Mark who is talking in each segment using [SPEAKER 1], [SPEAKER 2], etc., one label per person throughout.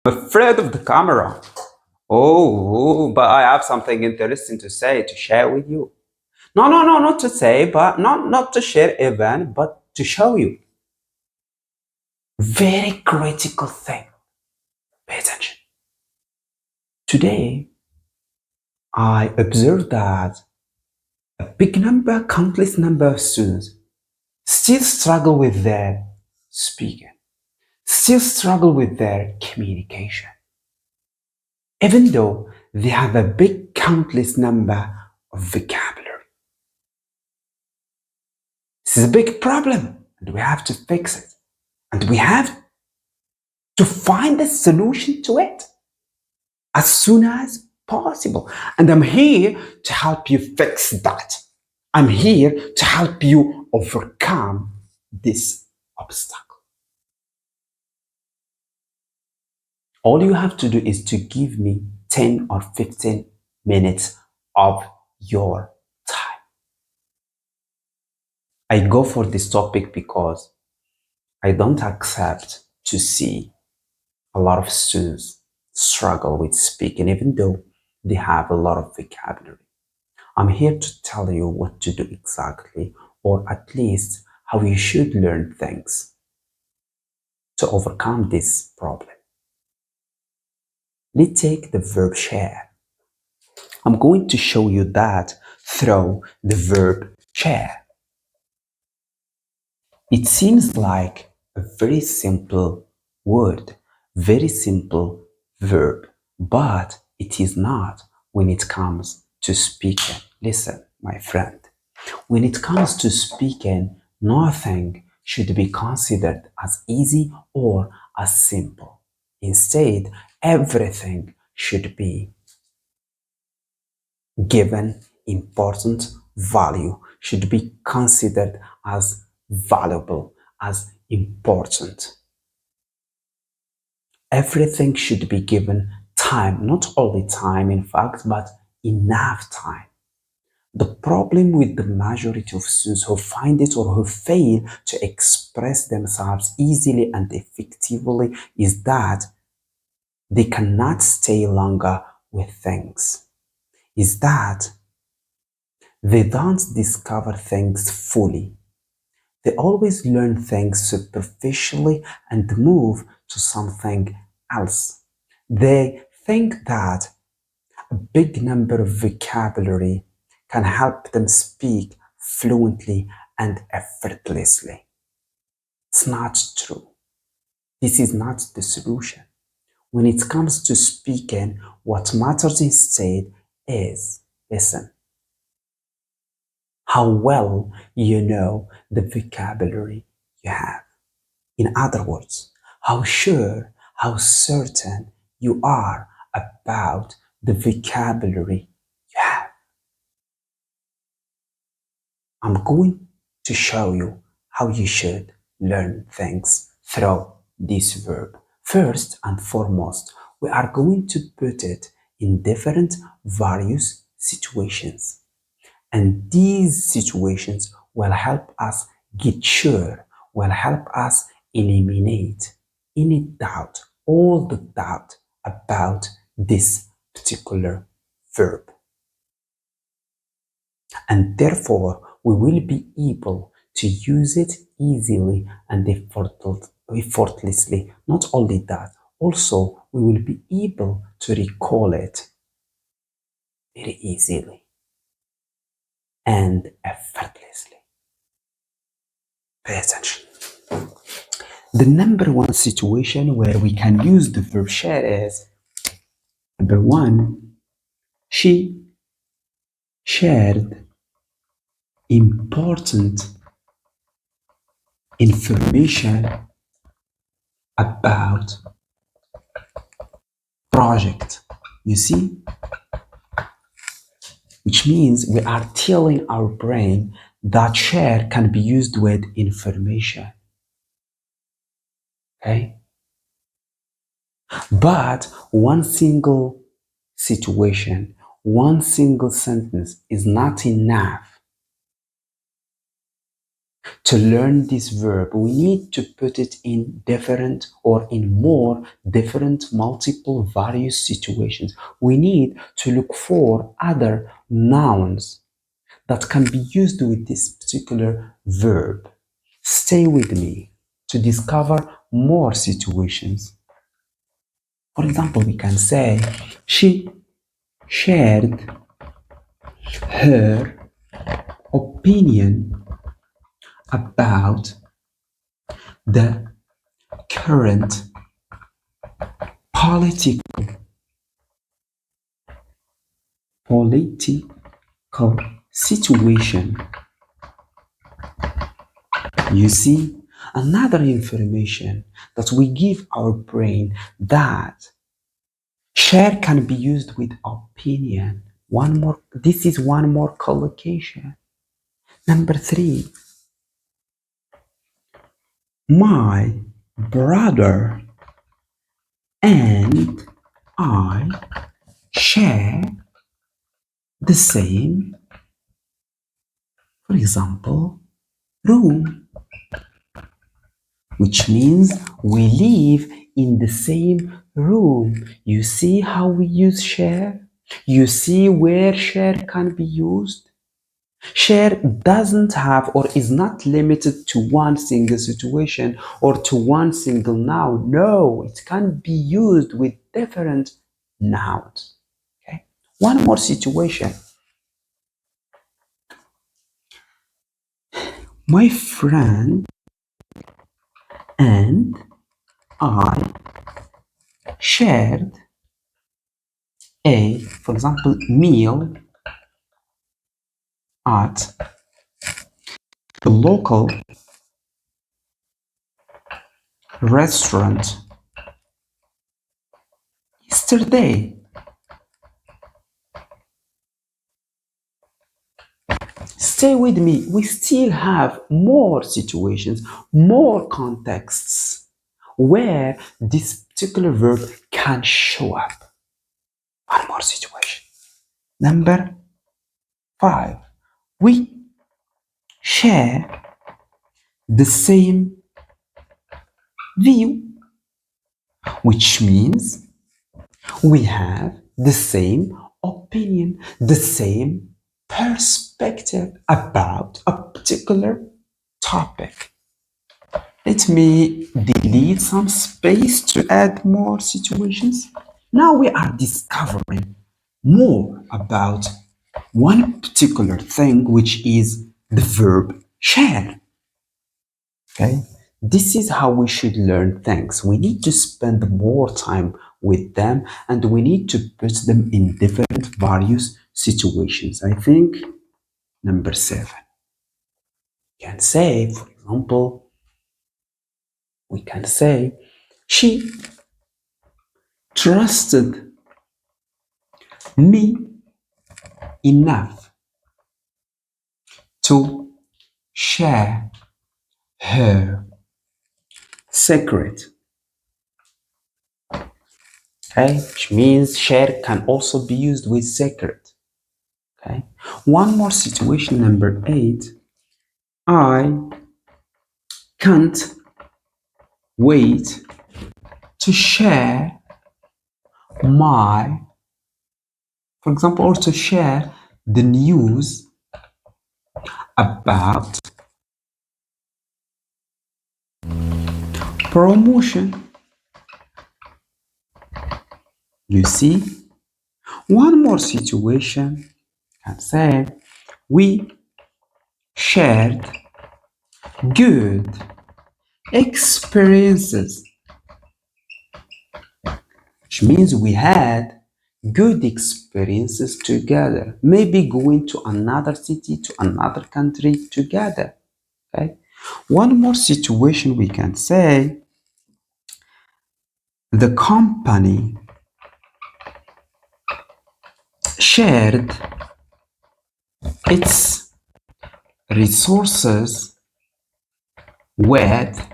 [SPEAKER 1] Afraid of the camera. Oh, but I have something interesting to say, to share with you. No, no, no, not to say, but not to share even, but to show you. Very critical thing. Pay attention. Today, I observed that a big number, countless number of students still struggle with their speaking, still struggle with their communication, even though they have a big, countless number of vocabulary. This is a big problem, and we have to fix it. And we have to find a solution to it as soon as possible. And I'm here to help you fix that. I'm here to help you overcome this obstacle. All you have to do is to give me 10 or 15 minutes of your time. I go for this topic because I don't accept to see a lot of students struggle with speaking, even though they have a lot of vocabulary. I'm here to tell you what to do exactly, or at least how you should learn things to overcome this problem. Let's take the verb share. I'm going to show you that through the verb share. It seems like a very simple word, very simple verb, but it is not when it comes to speaking. Listen, my friend, when it comes to speaking, nothing should be considered as easy or as simple. Instead, everything should be given important value, should be considered as valuable, as important. Everything should be given time, not only time in fact, but enough time. The problem with the majority of students who find it or who fail to express themselves easily and effectively is that they cannot stay longer with things. Is that they don't discover things fully. They always learn things superficially and move to something else. They think that a big number of vocabulary can help them speak fluently and effortlessly. It's not true. This is not the solution. When it comes to speaking, what matters instead is, listen, how well you know the vocabulary you have. In other words, how sure, how certain you are about the vocabulary you have. I'm going to show you how you should learn things through this verb. First and foremost, we are going to put it in different various situations. And these situations will help us get sure, will help us eliminate any doubt, all the doubt about this particular verb. And therefore, we will be able to use it easily and effortlessly. Not only that, also we will be able to recall it very easily and effortlessly. Pay attention. The number one situation where we can use the verb share is number one, she shared important information about project. You see, which means we are telling our brain that share can be used with information. Okay? But one single situation, one single sentence is not enough To learn this verb, we need to put it in different or in more different multiple various situations. We need to look for other nouns that can be used with this particular verb. Stay with me to discover more situations. For example, we can say she shared her opinion about the current political situation. You see, another information that we give our brain that share can be used with opinion. One more, this is one more collocation. Number three, my brother and I share the same, for example, room, which means we live in the same room. You see how we use share? You see where share can be used? Share doesn't have or is not limited to one single situation or to one single noun. No, it can be used with different nouns. Okay. One more situation. My friend and I shared a, for example, meal at the local restaurant yesterday. Stay with me. We still have more situations, more contexts where this particular verb can show up. One more situation. Number five. We share the same view, which means we have the same opinion, the same perspective about a particular topic. Let me delete some space to add more situations. Now we are discovering more about one particular thing, which is the verb share. Okay, this is how we should learn things. We need to spend more time with them and we need to put them in different various situations. I think number seven. You can say, for example, we can say she trusted me enough to share her secret. Okay, which means share can also be used with secret. Okay, one more situation, number eight. I can't wait to share my, for example, or to share the news about promotion. You see, one more situation can say we shared good experiences, which means we had good experiences together, maybe going to another city, to another country together. Okay, one more situation we can say the company shared its resources with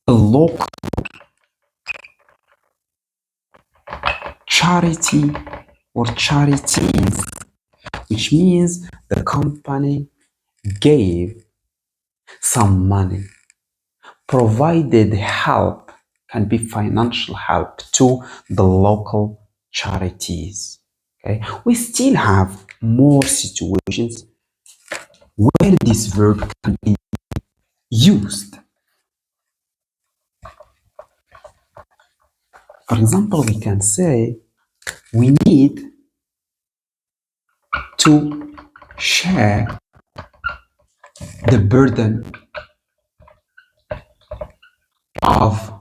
[SPEAKER 1] a local charity or charities, which means the company gave some money, provided help can be financial help to the local charities. Okay, we still have more situations where this verb can be used. For example, we can say we need to share the burden of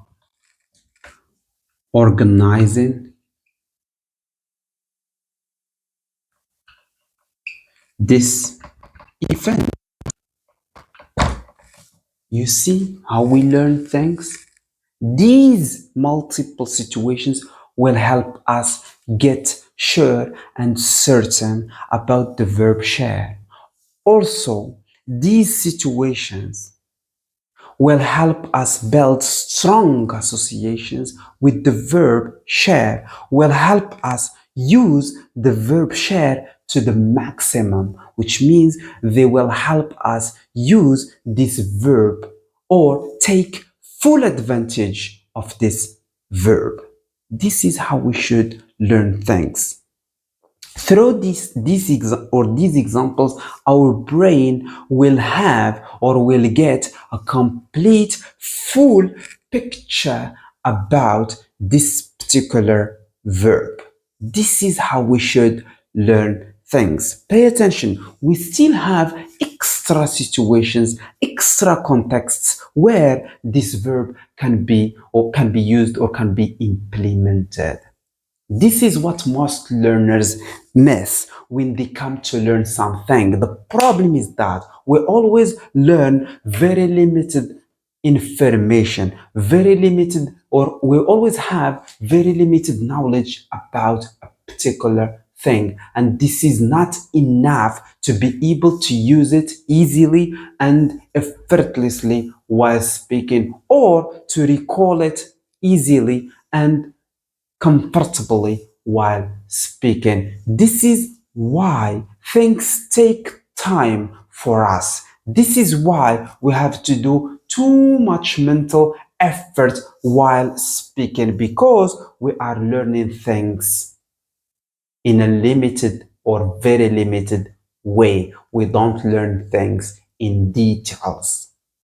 [SPEAKER 1] organizing this event. You see how we learn things? These multiple situations will help us get sure and certain about the verb share. Also, these situations will help us build strong associations with the verb share, will help us use the verb share to the maximum, which means they will help us use this verb or take full advantage of this verb. This is how we should learn things. Through these examples, our brain will have or will get a complete, full picture about this particular verb. This is how we should learn things. Pay attention. We still have extra situations, extra contexts where this verb can be used or can be implemented. This is what most learners miss when they come to learn something. The problem is that we always learn very limited information, very limited, or we always have very limited knowledge about a particular thing. And this is not enough to be able to use it easily and effortlessly while speaking, or to recall it easily and comfortably while speaking. This is why things take time for us. This is why we have to do too much mental effort while speaking, because we are learning things in a limited or very limited way. We don't learn things in details.